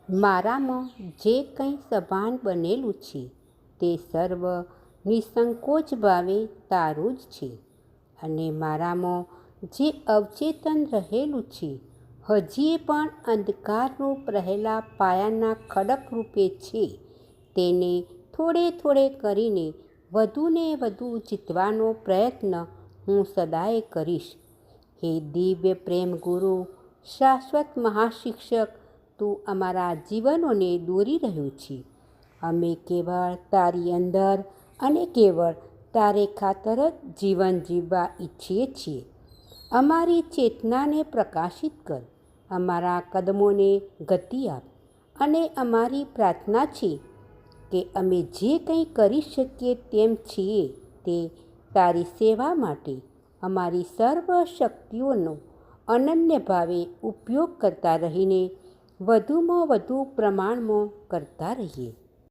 મારામાં જે કંઈ સભાન બનેલું છે તે સર્વ નિસંકોચ ભાવે તારું જ છે, અને મારામાં જે અવચેતન રહેલું છે હજી પણ અંધકારરૂપ રહેલા પાયાના ખડક રૂપે છે, તેને થોડે થોડે કરીને વધુને વધુ જીતવાનો પ્રયત્ન હું સદાય કરીશ. હે દિવ્ય પ્રેમ ગુરુ, શાશ્વત મહાશિક્ષક, તું અમારા જીવનોને દોરી રહ્યું છે. અમે કેવળ તારી અંદર અને કેવળ તારે ખાતર જ જીવન જીવવા ઈચ્છીએ છીએ. અમારી ચેતનાને પ્રકાશિત કર, અમારા કદમોને ગતિ આપ, અને અમારી પ્રાર્થના છે કે અમે જે કંઈ કરી શકીએ તેમ છીએ તે તારી સેવા માટે અમારી સર્વ શક્તિઓનો અનન્ય ભાવે ઉપયોગ કરતા રહીને વધુમાં વધુ પ્રમાણમાં કરતા રહીએ.